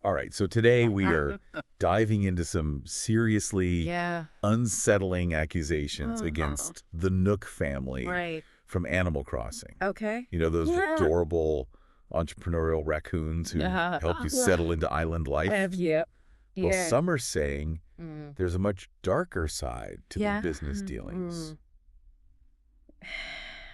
All right, so today we are diving into some seriously unsettling accusations against the Nook family from Animal Crossing. Okay. You know, those adorable entrepreneurial raccoons who help you settle into island life? Well, some are saying there's a much darker side to their business dealings.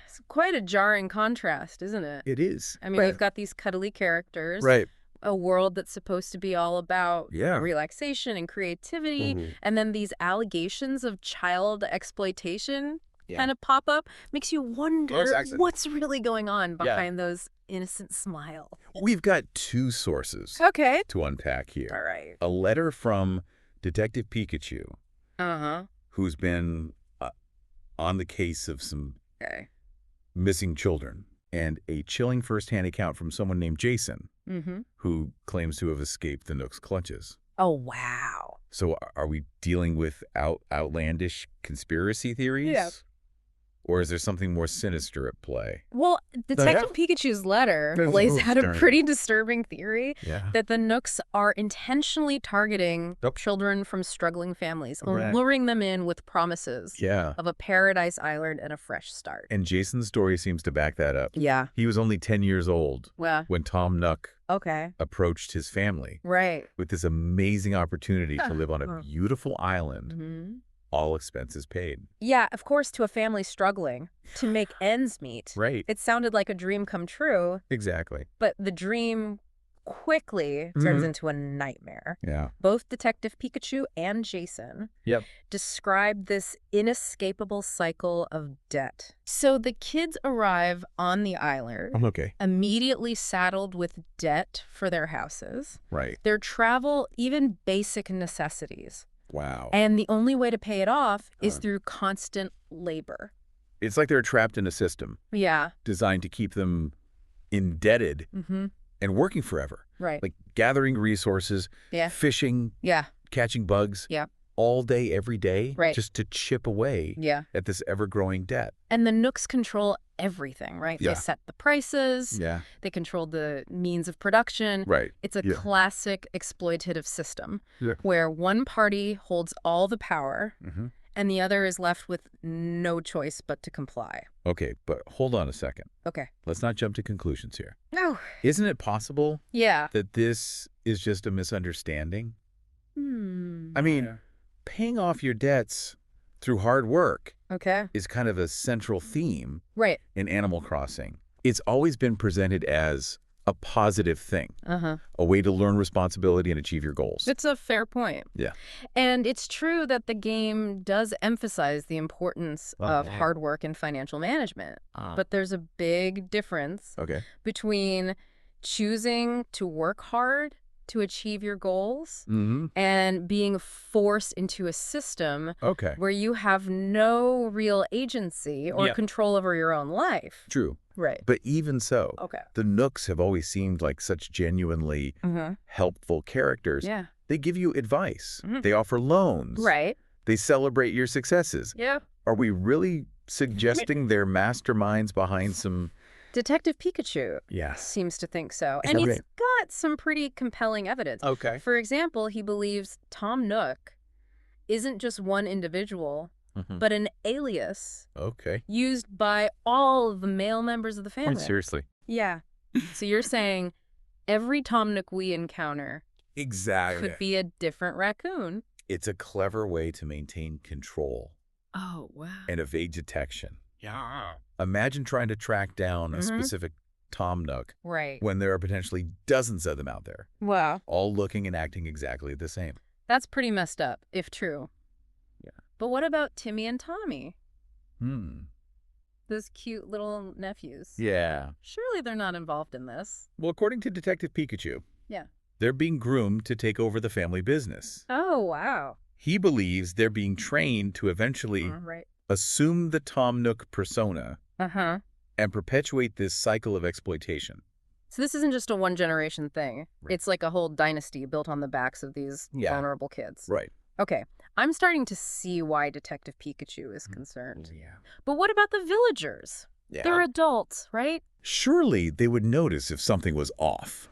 It's quite a jarring contrast, isn't it? It is. I mean, you've got these cuddly characters. Right. A world that's supposed to be all about relaxation and creativity, and then these allegations of child exploitation kind of pop up. Makes you wonder what's really going on behind those innocent smiles. We've got two sources to unpack here. All right. A letter from Detective Pikachu, who's been on the case of some missing children, and a chilling first-hand account from someone named Jason, who claims to have escaped the Nook's clutches. Oh, wow. So are we dealing with outlandish conspiracy theories? Yeah. Or is there something more sinister at play? Well, Detective Pikachu's letter lays out a pretty disturbing theory that the Nooks are intentionally targeting children from struggling families, luring them in with promises of a paradise island and a fresh start. And Jason's story seems to back that up. Yeah. He was only 10 years old when Tom Nook approached his family with this amazing opportunity to live on a beautiful island. All expenses paid. Yeah, of course, to a family struggling to make ends meet. Right. It sounded like a dream come true. Exactly. But the dream quickly turns into a nightmare. Yeah. Both Detective Pikachu and Jason describe this inescapable cycle of debt. So the kids arrive on the island, immediately saddled with debt for their houses, their travel, even basic necessities. Wow. And the only way to pay it off is through constant labor. It's like they're trapped in a system. Yeah. Designed to keep them indebted and working forever. Right. Like gathering resources, fishing, catching bugs. All day, every day, just to chip away at this ever-growing debt. And the Nooks control everything, right? They set the prices. They control the means of production. It's a classic exploitative system where one party holds all the power and the other is left with no choice but to comply. Okay, but hold on a second. Okay. Let's not jump to conclusions here. No. Isn't it possible that this is just a misunderstanding? I mean... Paying off your debts through hard work is kind of a central theme in Animal Crossing. It's always been presented as a positive thing, a way to learn responsibility and achieve your goals. It's a fair point. Yeah. And it's true that the game does emphasize the importance of hard work and financial management. But there's a big difference between choosing to work hard to achieve your goals and being forced into a system where you have no real agency or control over your own life. True. Right. But even so, the Nooks have always seemed like such genuinely helpful characters. Yeah. They give you advice. They offer loans. Right. They celebrate your successes. Yeah. Are we really suggesting they're masterminds behind some... Detective Pikachu seems to think so. And he's got some pretty compelling evidence. For example, he believes Tom Nook isn't just one individual, but an alias used by all of the male members of the family. Seriously? Yeah. So you're saying every Tom Nook we encounter could be a different raccoon. It's a clever way to maintain control. Oh, wow. And evade detection. Yeah. Imagine trying to track down a specific Tom Nook when there are potentially dozens of them out there. Wow. All looking and acting exactly the same. That's pretty messed up, if true. Yeah. But what about Timmy and Tommy? Those cute little nephews. Yeah. Surely they're not involved in this. Well, according to Detective Pikachu, they're being groomed to take over the family business. Oh, wow. He believes they're being trained to eventually assume the Tom Nook persona and perpetuate this cycle of exploitation. So this isn't just a one-generation thing. It's like a whole dynasty built on the backs of these vulnerable kids. Right. Okay. I'm starting to see why Detective Pikachu is concerned. But what about the villagers? They're adults, right? Surely they would notice if something was off.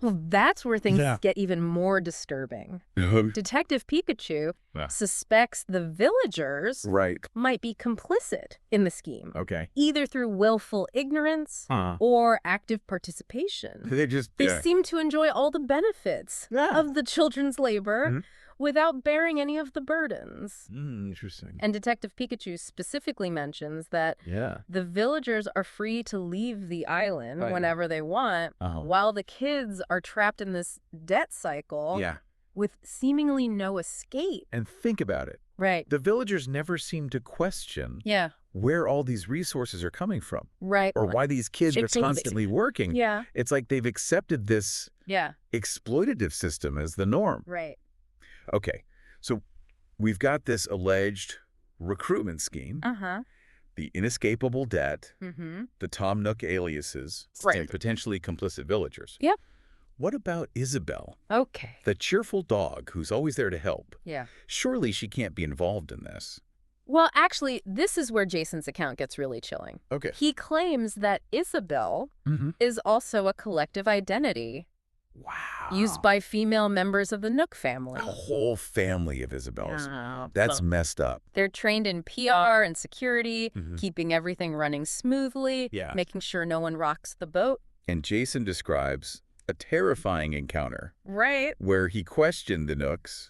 Well, that's where things get even more disturbing. Detective Pikachu suspects the villagers might be complicit in the scheme. Either through willful ignorance or active participation. They seem to enjoy all the benefits of the children's labor without bearing any of the burdens. Interesting. And Detective Pikachu specifically mentions that the villagers are free to leave the island whenever they want, while the kids are trapped in this debt cycle with seemingly no escape. And think about it. Right. The villagers never seem to question where all these resources are coming from. Right. Or why these kids are constantly working. Yeah. It's like they've accepted this exploitative system as the norm. Right. Okay, so we've got this alleged recruitment scheme, the inescapable debt, the Tom Nook aliases, and potentially complicit villagers. Yep. What about Isabel? Okay. The cheerful dog who's always there to help. Yeah. Surely she can't be involved in this. Well, actually, this is where Jason's account gets really chilling. Okay. He claims that Isabel is also a collective identity. Wow. Used by female members of the Nook family. A whole family of Isabels. That's messed up. They're trained in PR and security, keeping everything running smoothly, making sure no one rocks the boat. And Jason describes a terrifying encounter. Right. Where he questioned the Nooks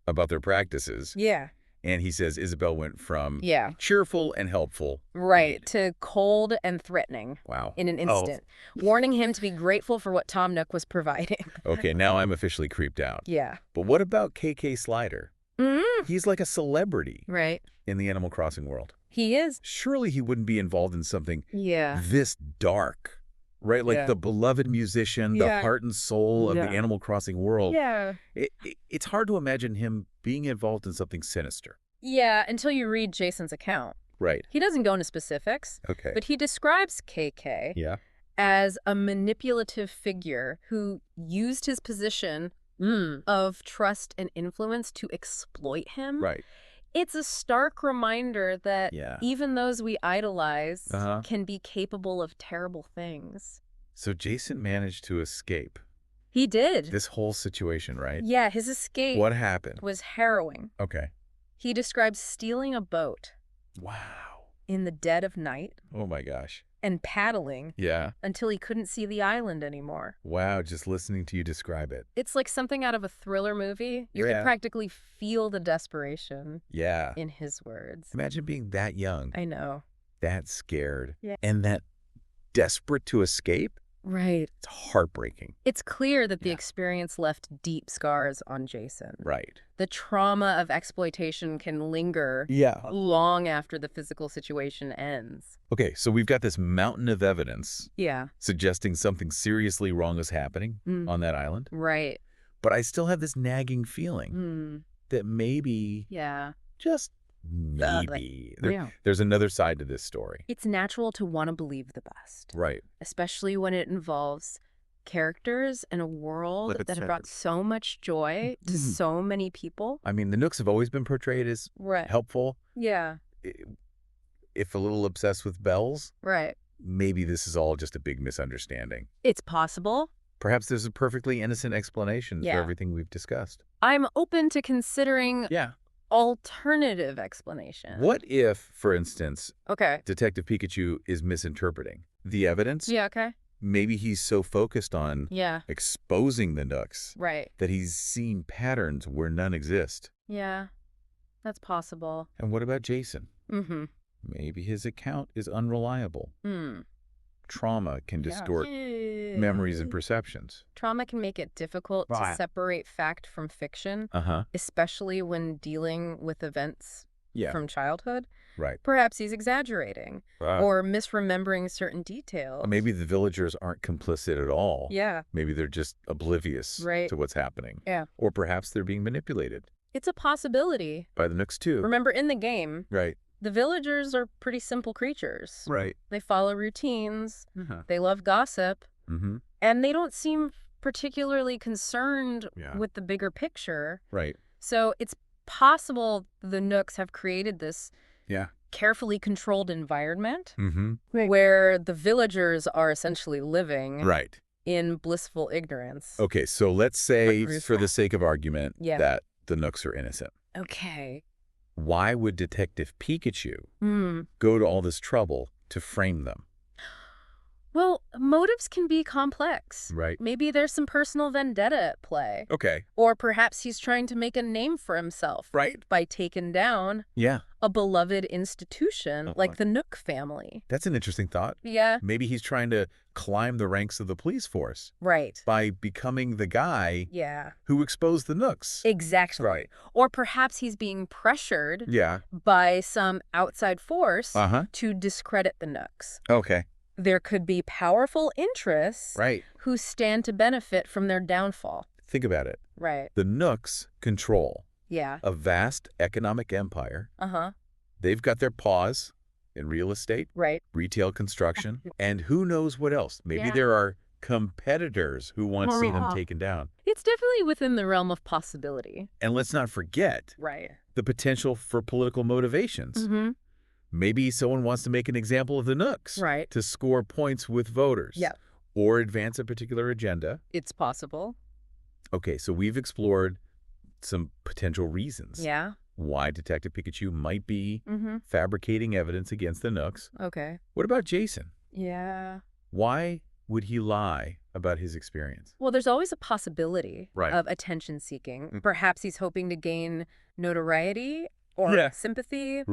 about their practices. Yeah. And he says Isabel went from cheerful and helpful. Right, to cold and threatening. Wow. In an instant. Warning him to be grateful for what Tom Nook was providing. Okay, now I'm officially creeped out. Yeah. But what about KK Slider? He's like a celebrity in the Animal Crossing world. He is. Surely he wouldn't be involved in something this dark, right? Like the beloved musician, the heart and soul of the Animal Crossing world. Yeah. It's hard to imagine him being involved in something sinister. Yeah, until you read Jason's account. Right. He doesn't go into specifics. Okay. But he describes KK as a manipulative figure who used his position of trust and influence to exploit him. Right. It's a stark reminder that even those we idolize can be capable of terrible things. So Jason managed to escape. He did. This whole situation, right? Yeah, his escape What happened? was harrowing. Okay. He describes stealing a boat. Wow. In the dead of night. Oh my gosh. And paddling. Yeah. Until he couldn't see the island anymore. Wow, just listening to you describe it. It's like something out of a thriller movie. You can practically feel the desperation. Yeah. In his words. Imagine being that young. I know. That scared. Yeah. And that desperate to escape. Right. It's heartbreaking. It's clear that the experience left deep scars on Jason. Right. The trauma of exploitation can linger long after the physical situation ends. Okay, so we've got this mountain of evidence suggesting something seriously wrong is happening on that island. Right. But I still have this nagging feeling that maybe, just maybe, there's another side to this story. It's natural to want to believe the best. Right. Especially when it involves characters in a world that have brought so much joy to so many people. I mean, the Nooks have always been portrayed as helpful. Yeah. If a little obsessed with bells. Right. Maybe this is all just a big misunderstanding. It's possible. Perhaps there's a perfectly innocent explanation for everything we've discussed. I'm open to considering alternative explanation. What if, for instance, Detective Pikachu is misinterpreting the evidence? Yeah, okay. Maybe he's so focused on exposing the Nooks that he's seen patterns where none exist. Yeah, that's possible. And what about Jason? Maybe his account is unreliable. Trauma can distort memories and perceptions. Trauma can make it difficult to separate fact from fiction, especially when dealing with events from childhood. Right. Perhaps he's exaggerating or misremembering certain details. Maybe the villagers aren't complicit at all. Yeah. Maybe they're just oblivious to what's happening. Yeah. Or perhaps they're being manipulated. It's a possibility. By the Nooks, too. Remember, in the game, the villagers are pretty simple creatures. Right. They follow routines. They love gossip. And they don't seem particularly concerned with the bigger picture. Right. So it's possible the Nooks have created this carefully controlled environment where the villagers are essentially living in blissful ignorance. Okay, so let's say, for the sake of argument, that the Nooks are innocent. Okay. Why would Detective Pikachu go to all this trouble to frame them? Well, motives can be complex. Right. Maybe there's some personal vendetta at play. Okay. Or perhaps he's trying to make a name for himself. Right. By taking down a beloved institution like the Nook family. That's an interesting thought. Yeah. Maybe he's trying to climb the ranks of the police force. Right. By becoming the guy who exposed the Nooks. Exactly. Right. Or perhaps he's being pressured by some outside force to discredit the Nooks. Okay. There could be powerful interests who stand to benefit from their downfall. Think about it. Right. The Nooks control a vast economic empire. They've got their paws in real estate, retail construction, and who knows what else. Maybe there are competitors who want to see them taken down. It's definitely within the realm of possibility. And let's not forget the potential for political motivations. Maybe someone wants to make an example of the Nooks to score points with voters or advance a particular agenda. It's possible. Okay, so we've explored some potential reasons why Detective Pikachu might be fabricating evidence against the Nooks. Okay. What about Jason? Yeah. Why would he lie about his experience? Well, there's always a possibility of attention seeking. Perhaps he's hoping to gain notoriety or sympathy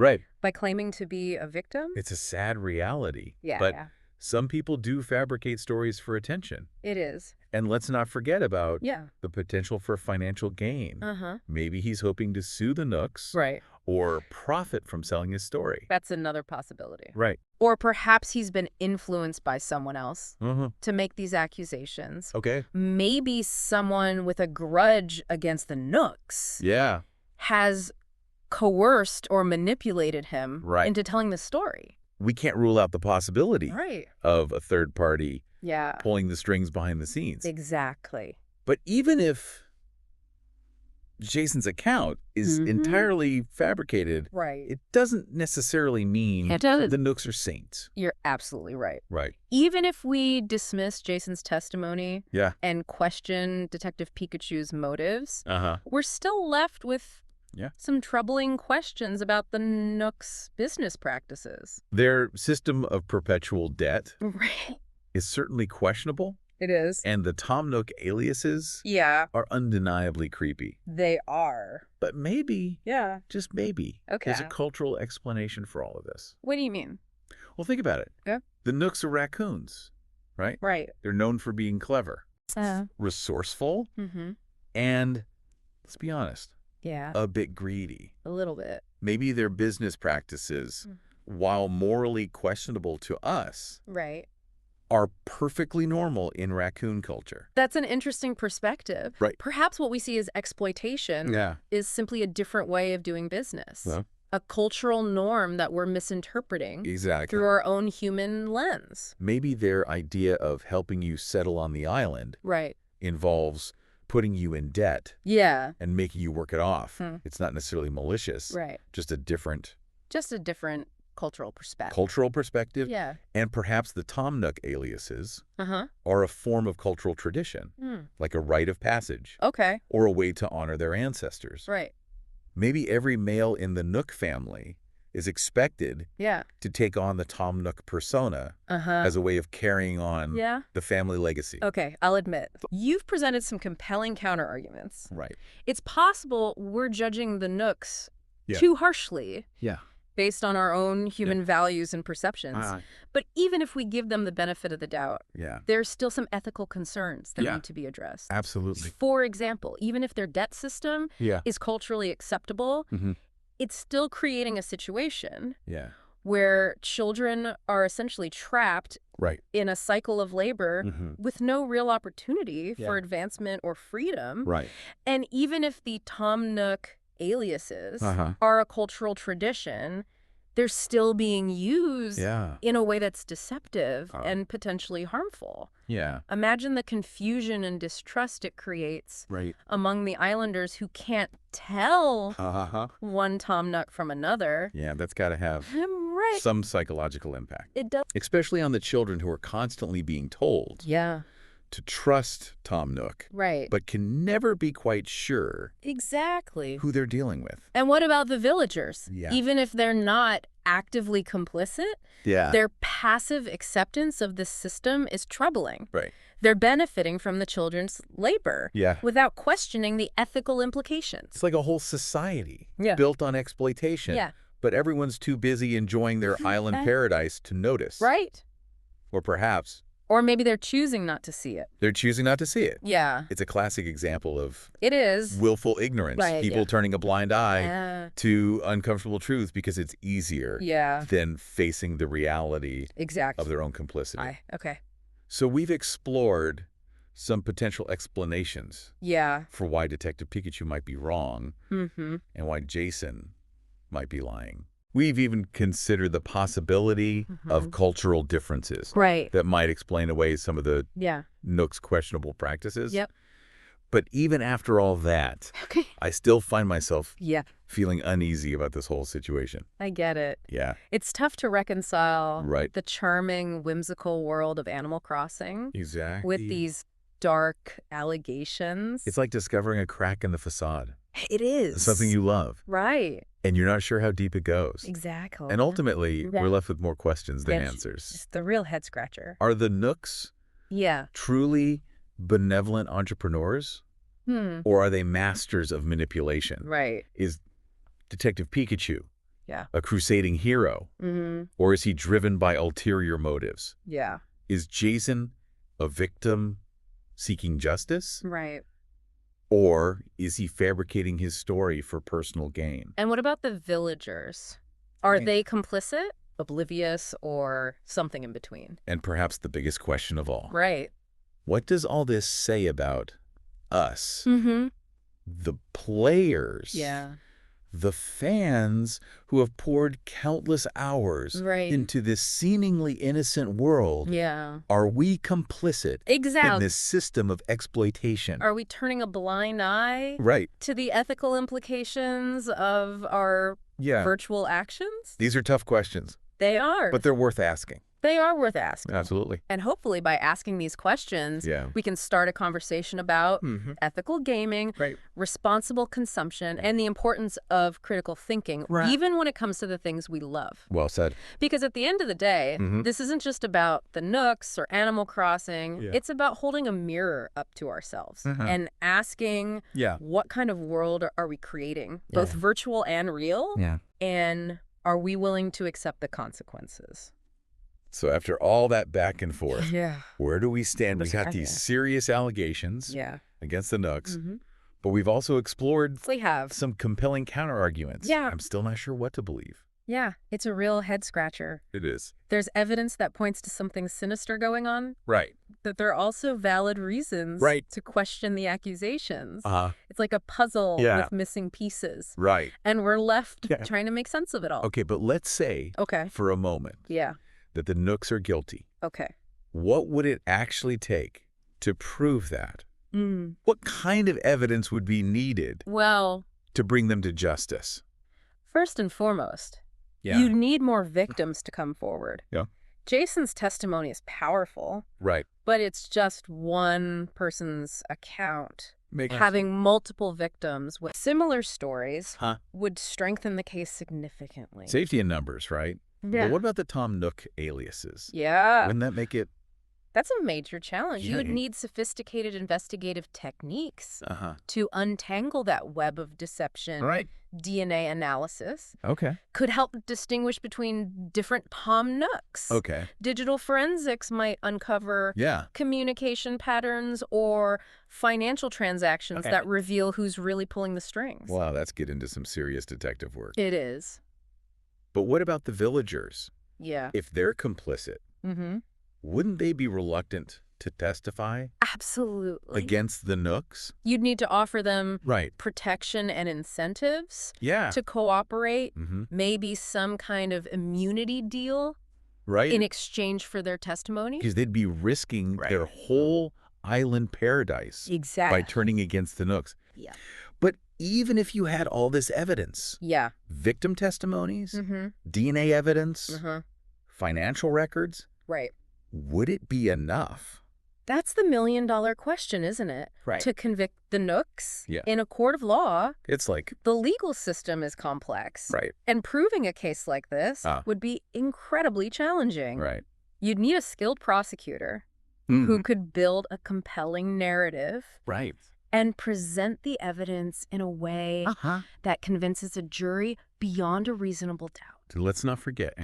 by claiming to be a victim. It's a sad reality. But some people do fabricate stories for attention. It is. And let's not forget about the potential for financial gain. Maybe he's hoping to sue the Nooks or profit from selling his story. That's another possibility. Right. Or perhaps he's been influenced by someone else to make these accusations. Okay. Maybe someone with a grudge against the Nooks has coerced or manipulated him into telling the story. We can't rule out the possibility of a third party pulling the strings behind the scenes. Exactly. But even if Jason's account is entirely fabricated, it doesn't necessarily mean the Nooks are saints. You're absolutely right. Right. Even if we dismiss Jason's testimony and question Detective Pikachu's motives, we're still left with some troubling questions about the Nooks' business practices. Their system of perpetual debt is certainly questionable. It is. And the Tom Nook aliases are undeniably creepy. They are. But maybe, just maybe, there's a cultural explanation for all of this. What do you mean? Well, think about it. The Nooks are raccoons, right? Right. They're known for being clever, resourceful, and, let's be honest, a bit greedy. A little bit. Maybe their business practices, while morally questionable to us, are perfectly normal in raccoon culture. That's an interesting perspective. Right. Perhaps what we see as exploitation is simply a different way of doing business. A cultural norm that we're misinterpreting through our own human lens. Maybe their idea of helping you settle on the island involves putting you in debt and making you work it off. It's not necessarily malicious. Just a different cultural perspective. Cultural perspective. And perhaps the Tom Nook aliases are a form of cultural tradition, like a rite of passage. Or a way to honor their ancestors. Maybe every male in the Nook family is expected to take on the Tom Nook persona as a way of carrying on the family legacy. Okay, I'll admit, you've presented some compelling counter-arguments. Right. It's possible we're judging the Nooks too harshly based on our own human values and perceptions. But even if we give them the benefit of the doubt, there's still some ethical concerns that need to be addressed. Absolutely. For example, even if their debt system is culturally acceptable, it's still creating a situation where children are essentially trapped in a cycle of labor with no real opportunity for advancement or freedom. And even if the Tom Nook aliases are a cultural tradition, they're still being used in a way that's deceptive and potentially harmful. Imagine the confusion and distrust it creates among the islanders who can't tell one Tom Nook from another. That's got to have some psychological impact. It does. Especially on the children who are constantly being told to trust Tom Nook, Right. but can never be quite sure Exactly. who they're dealing with. And what about the villagers? Yeah. Even if they're not actively complicit, Yeah. their passive acceptance of this system is troubling. Right. They're benefiting from the children's labor without questioning the ethical implications. It's like a whole society built on exploitation. Yeah. But everyone's too busy enjoying their island paradise to notice. Right. Or perhaps Or maybe they're choosing not to see it. they're choosing not to see it. Yeah. It's a classic example of It is. willful ignorance. Right, People turning a blind eye to uncomfortable truth because it's easier than facing the reality of their own complicity. Okay. So we've explored some potential explanations for why Detective Pikachu might be wrong and why Jason might be lying. We've even considered the possibility of cultural differences that might explain away some of the Nook's questionable practices. Yep. But even after all that, I still find myself feeling uneasy about this whole situation. I get it. Yeah. It's tough to reconcile Right. the charming, whimsical world of Animal Crossing Exactly. with these dark allegations. It's like discovering a crack in the facade. It is. Something you love. Right. And you're not sure how deep it goes. Exactly. And ultimately, we're left with more questions than answers. It's the real head scratcher. Are the Nooks truly benevolent entrepreneurs? Or are they masters of manipulation? Right. Is Detective Pikachu a crusading hero? Or is he driven by ulterior motives? Yeah. Is Jason a victim seeking justice? Right. Or is he fabricating his story for personal gain? And what about the villagers? Are they complicit, oblivious, or something in between? And perhaps the biggest question of all. Right. What does all this say about us? The players. Yeah. The fans who have poured countless hours into this seemingly innocent world. Yeah. Are we complicit in this system of exploitation? Are we turning a blind eye to the ethical implications of our virtual actions? These are tough questions. They are. But they're worth asking. They are worth asking. Absolutely. And hopefully by asking these questions, we can start a conversation about ethical gaming, responsible consumption, and the importance of critical thinking, even when it comes to the things we love. Well said. Because at the end of the day, this isn't just about the Nooks or Animal Crossing. It's about holding a mirror up to ourselves and asking, what kind of world are we creating, both virtual and real? And are we willing to accept the consequences? So after all that back and forth, where do we stand? We got these serious allegations against the Nooks, but we've also explored some compelling counter-arguments. I'm still not sure what to believe. Yeah, it's a real head-scratcher. It is. There's evidence that points to something sinister going on. Right. But there are also valid reasons to question the accusations. It's like a puzzle with missing pieces. Right. And we're left trying to make sense of it all. Okay, but let's say for a moment that the Nooks are guilty. Okay. What would it actually take to prove that? What kind of evidence would be needed to bring them to justice? First and foremost, you need more victims to come forward. Jason's testimony is powerful. But it's just one person's account. Having multiple victims with similar stories would strengthen the case significantly. Safety in numbers, right? But what about the Tom Nook aliases? Wouldn't that make it... That's a major challenge. You would need sophisticated investigative techniques to untangle that web of deception. DNA analysis could help distinguish between different Tom Nooks. Digital forensics might uncover communication patterns or financial transactions that reveal who's really pulling the strings. Wow, that's getting into some serious detective work. It is. But what about the villagers? Yeah. If they're complicit, wouldn't they be reluctant to testify? Absolutely. Against the Nooks? You'd need to offer them protection and incentives to cooperate, maybe some kind of immunity deal in exchange for their testimony. Because they'd be risking their whole island paradise by turning against the Nooks. But even if you had all this evidence, victim testimonies, DNA evidence, financial records, would it be enough That's the million-dollar question, isn't it? Right. To convict the Nooks in a court of law, it's like the legal system is complex. Right. And proving a case like this would be incredibly challenging. Right. You'd need a skilled prosecutor who could build a compelling narrative. Right. And present the evidence in a way that convinces a jury beyond a reasonable doubt. And let's not forget.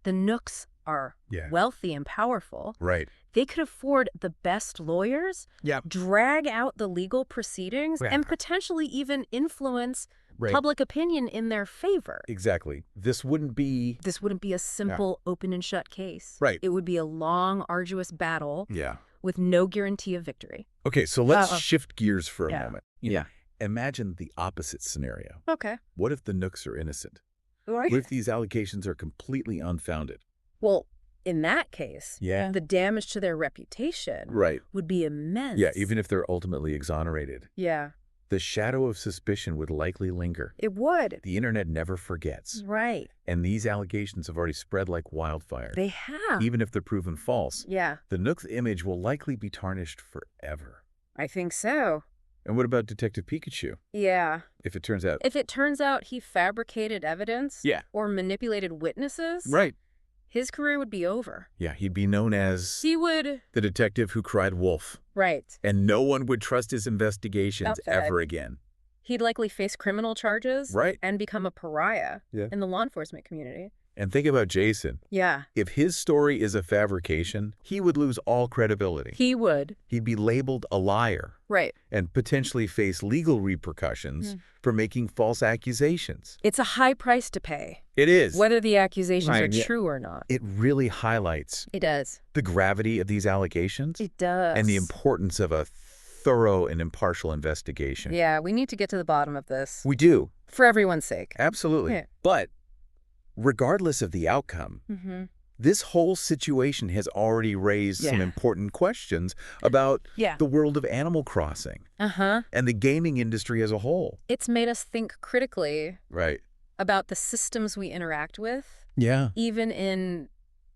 The Nooks are wealthy and powerful. Right. They could afford the best lawyers, drag out the legal proceedings, and potentially even influence public opinion in their favor. Exactly. This wouldn't be a simple open and shut case. Right. It would be a long, arduous battle with no guarantee of victory. Okay, so let's shift gears for a moment. Imagine the opposite scenario. Okay. What if the Nooks are innocent? What if these allegations are completely unfounded? Well, in that case, the damage to their reputation would be immense. Yeah, even if they're ultimately exonerated. Yeah. The shadow of suspicion would likely linger. It would. The internet never forgets. Right. And these allegations have already spread like wildfire. They have. Even if they're proven false. Yeah. The Nook's image will likely be tarnished forever. I think so. And what about Detective Pikachu? Yeah. If it turns out he fabricated evidence or manipulated witnesses, his career would be over. Yeah, he'd be known as the detective who cried wolf. Right. And no one would trust his investigations ever again. He'd likely face criminal charges and become a pariah in the law enforcement community. And think about Jason. Yeah. If his story is a fabrication, he would lose all credibility. He would. He'd be labeled a liar. Right. And potentially face legal repercussions for making false accusations. It's a high price to pay. It is. Whether the accusations are true or not. It really highlights the gravity of these allegations. It does. And the importance of a thorough and impartial investigation. Yeah, we need to get to the bottom of this. We do. For everyone's sake. Absolutely. Yeah. But regardless of the outcome, this whole situation has already raised some important questions about the world of Animal Crossing and the gaming industry as a whole. It's made us think critically Right. about the systems we interact with, Yeah. even in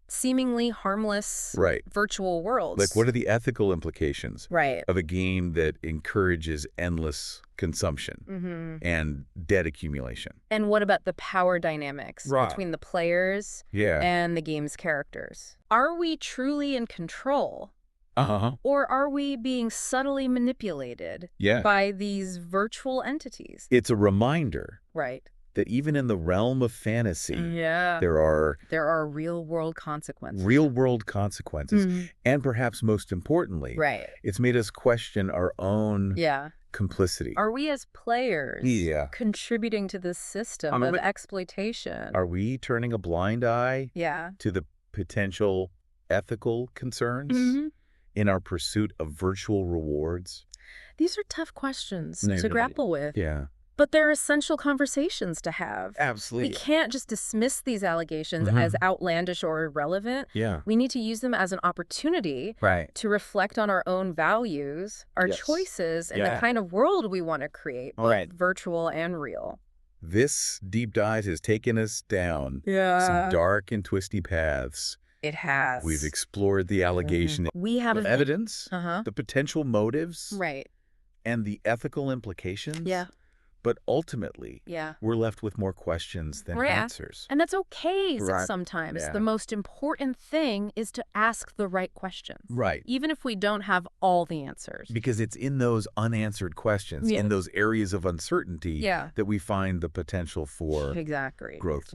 seemingly harmless virtual worlds. Like, what are the ethical implications Right. of a game that encourages endless consumption and debt accumulation? And what about the power dynamics between the players and the game's characters? Are we truly in control? Or are we being subtly manipulated by these virtual entities? It's a reminder that even in the realm of fantasy, there are real-world consequences. And perhaps most importantly, it's made us question our own complicity. Are we as players contributing to this system of exploitation? Are we turning a blind eye to the potential ethical concerns in our pursuit of virtual rewards? These are tough questions to grapple with. Yeah. But they're essential conversations to have. Absolutely. We can't just dismiss these allegations as outlandish or irrelevant. Yeah. We need to use them as an opportunity to reflect on our own values, our choices, and the kind of world we want to create, both virtual and real. This deep dive has taken us down some dark and twisty paths. It has. We've explored the allegation. We have evidence, the potential motives, and the ethical implications. Yeah. But ultimately, we're left with more questions than answers. And that's okay sometimes. The most important thing is to ask the right questions. Right. Even if we don't have all the answers. Because it's in those unanswered questions, in those areas of uncertainty, that we find the potential for growth,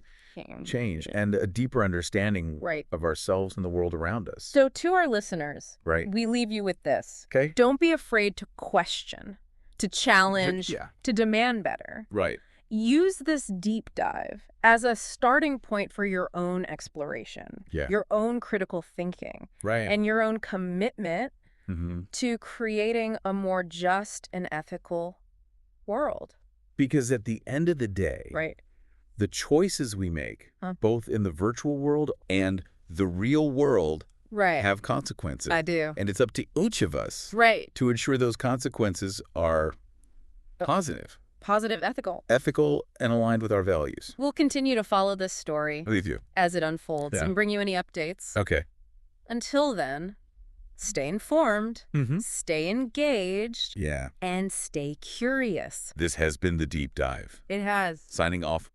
change, and a deeper understanding of ourselves and the world around us. So to our listeners, we leave you with this. Okay. Don't be afraid to question, to challenge, to demand better. Right. Use this deep dive as a starting point for your own exploration, your own critical thinking, and your own commitment to creating a more just and ethical world. Because at the end of the day, the choices we make, both in the virtual world and the real world, have consequences. I do. And it's up to each of us to ensure those consequences are positive. Positive, ethical. Ethical and aligned with our values. We'll continue to follow this story With you. as it unfolds and bring you any updates. Okay. Until then, stay informed, stay engaged, Yeah. and stay curious. This has been The Deep Dive. It has. Signing off.